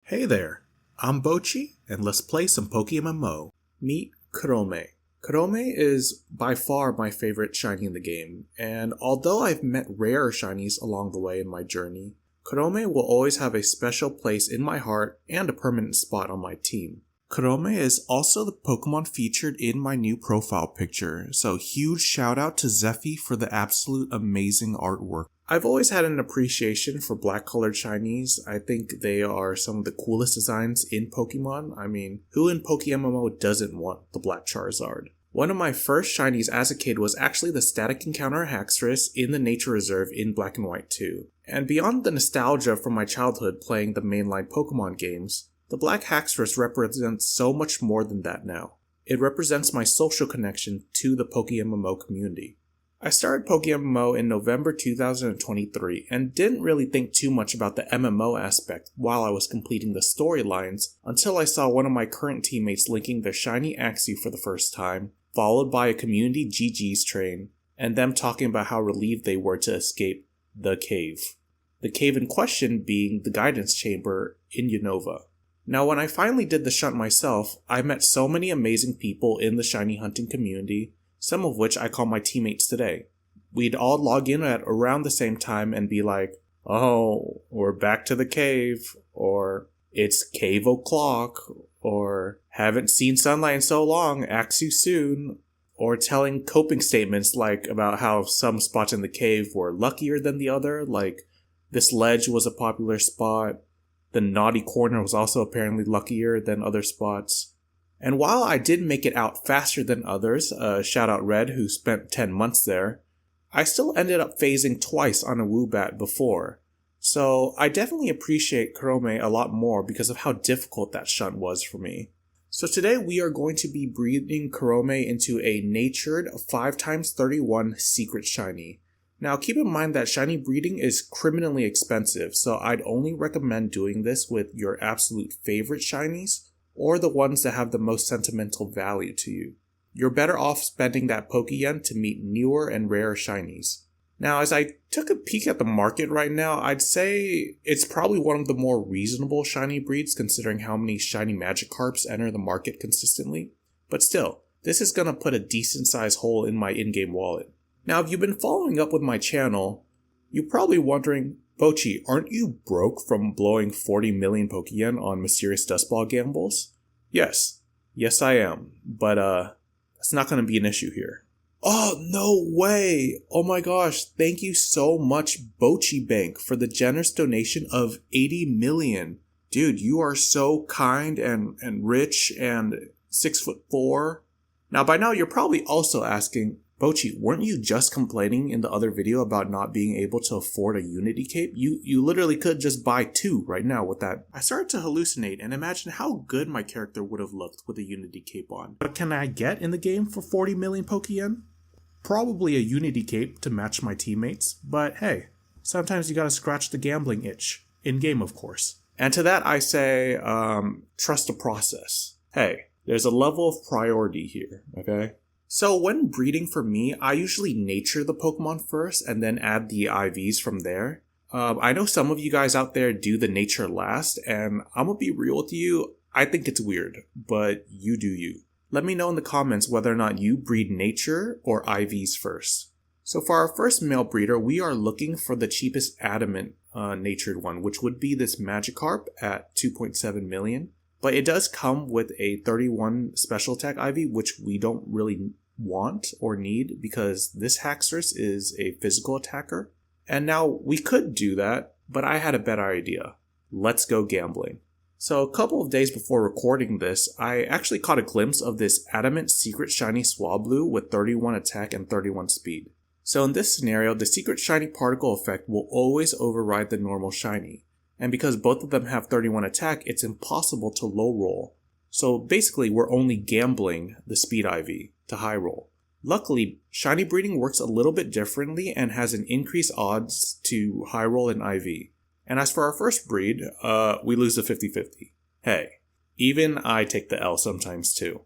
Hey there, I'm Bocchie, and let's play some PokeMMO. Meet Kurome. Kurome is by far my favorite shiny in the game, and although I've met rarer shinies along the way in my journey, Kurome will always have a special place in my heart and a permanent spot on my team. Kurome is also the Pokemon featured in my new profile picture, so huge shout out to Zephy for the absolute amazing artwork. I've always had an appreciation for black colored shinies. I think they are some of the coolest designs in Pokemon. I mean, who in PokeMMO doesn't want the black Charizard? One of my first shinies as a kid was actually the static encounter Haxorus in the nature reserve in Black and White 2. And beyond the nostalgia from my childhood playing the mainline Pokemon games, the black Haxorus represents so much more than that now. It represents my social connection to the PokeMMO community. I started PokeMMO in November 2023 and didn't really think too much about the MMO aspect while I was completing the storylines until I saw one of my current teammates linking their shiny Axew for the first time, followed by a community GG's train, and them talking about how relieved they were to escape the cave. The cave in question being the guidance chamber in Unova. Now when I finally did the shunt myself, I met so many amazing people in the shiny hunting community, some of which I call my teammates today. We'd all log in at around the same time and be like, "Oh, we're back to the cave," or "It's cave o'clock," or "Haven't seen sunlight in so long, Axew soon," or telling coping statements like about how some spots in the cave were luckier than the other, like this ledge was a popular spot, the naughty corner was also apparently luckier than other spots. And while I did make it out faster than others, shout out Red who spent 10 months there, I still ended up phasing twice on a Woobat before. So I definitely appreciate Kurome a lot more because of how difficult that shunt was for me. So today we are going to be breeding Kurome into a natured 5x31 secret shiny. Now keep in mind that shiny breeding is criminally expensive, so I'd only recommend doing this with your absolute favorite shinies, or the ones that have the most sentimental value to you. You're better off spending that Pokeyen to meet newer and rarer shinies. Now, as I took a peek at the market right now, I'd say it's probably one of the more reasonable shiny breeds considering how many shiny Magikarps enter the market consistently. But still, this is gonna put a decent sized hole in my in-game wallet. Now, if you've been following up with my channel, you're probably wondering, Bocchie, aren't you broke from blowing 40 million Pokeyen on mysterious dustball gambles? Yes I am, but that's not going to be an issue here. Oh, no way! Oh my gosh, thank you so much Bocchie Bank for the generous donation of 80 million. Dude, you are so kind and rich and 6'4". Now by now you're probably also asking, Bocchie, weren't you just complaining in the other video about not being able to afford a Unity cape? You literally could just buy 2 right now with that. I started to hallucinate and imagine how good my character would have looked with a Unity cape on. What can I get in the game for 40 million Pokeyen? Probably a Unity cape to match my teammates, but hey, sometimes you gotta scratch the gambling itch. In game, of course. And to that I say, trust the process. Hey, there's a level of priority here, okay? So when breeding for me, I usually nature the Pokemon first and then add the IVs from there. I know some of you guys out there do the nature last, and I'm gonna be real with you, I think it's weird, but you do you. Let me know in the comments whether or not you breed nature or IVs first. So for our first male breeder, we are looking for the cheapest adamant natured one, which would be this Magikarp at 2.7 million. But it does come with a 31 special attack IV, which we don't really want or need because this Haxorus is a physical attacker. And now we could do that, but I had a better idea. Let's go gambling. So a couple of days before recording this, I actually caught a glimpse of this adamant secret shiny Swablu with 31 attack and 31 speed. So in this scenario, the secret shiny particle effect will always override the normal shiny. And because both of them have 31 attack, it's impossible to low roll. So basically, we're only gambling the speed IV to high roll. Luckily, shiny breeding works a little bit differently and has an increased odds to high roll and IV. And as for our first breed, we lose the 50-50. Hey, even I take the L sometimes too.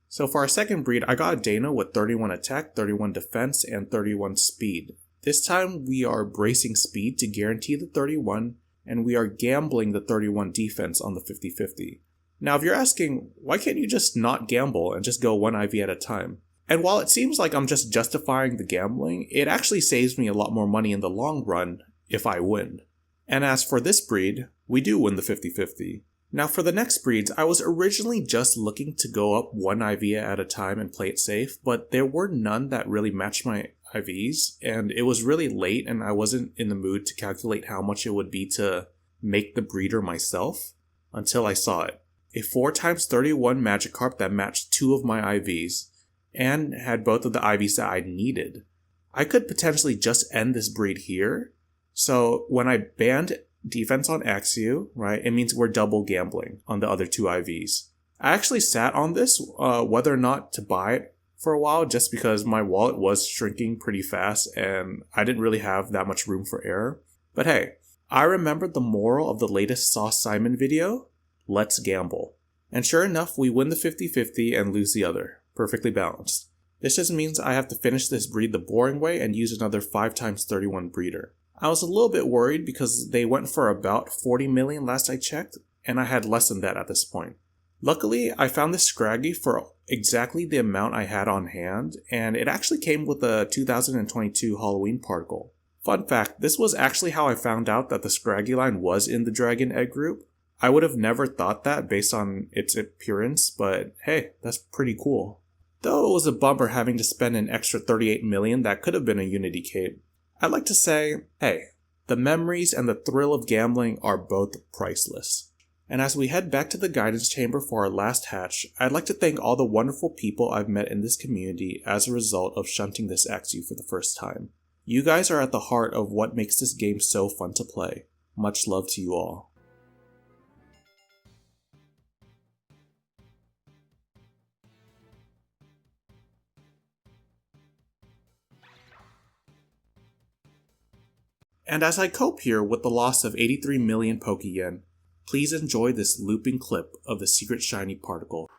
So for our second breed, I got a Dano with 31 attack, 31 defense, and 31 speed. This time we are bracing speed to guarantee the 31, and we are gambling the 31 defense on the 50-50. Now if you're asking, why can't you just not gamble and just go 1 IV at a time? And while it seems like I'm just justifying the gambling, it actually saves me a lot more money in the long run if I win. And as for this breed, we do win the 50-50. Now for the next breeds, I was originally just looking to go up 1 IV at a time and play it safe, but there were none that really matched my IVs, and it was really late and I wasn't in the mood to calculate how much it would be to make the breeder myself until I saw it. A 4x31 Magikarp that matched 2 of my IVs and had both of the IVs that I needed. I could potentially just end this breed here. So when I banned defense on Axew, right, it means we're double gambling on the other 2 IVs. I actually sat on this, whether or not to buy it for a while, just because my wallet was shrinking pretty fast and I didn't really have that much room for error. But hey, I remembered the moral of the latest Sauce Simon video, let's gamble. And sure enough, we win the 50-50 and lose the other. Perfectly balanced. This just means I have to finish this breed the boring way and use another 5x31 breeder. I was a little bit worried because they went for about 40 million last I checked, and I had less than that at this point. Luckily, I found this Scraggy for exactly the amount I had on hand, and it actually came with a 2022 Halloween particle. Fun fact, this was actually how I found out that the Scraggy line was in the Dragon Egg group. I would have never thought that based on its appearance, but hey, that's pretty cool. Though it was a bummer having to spend an extra 38 million that could have been a Unity cape, I'd like to say, hey, the memories and the thrill of gambling are both priceless. And as we head back to the guidance chamber for our last hatch, I'd like to thank all the wonderful people I've met in this community as a result of shunting this Axew for the first time. You guys are at the heart of what makes this game so fun to play. Much love to you all. And as I cope here with the loss of 83 million Poke Yen, please enjoy this looping clip of the secret shiny particle.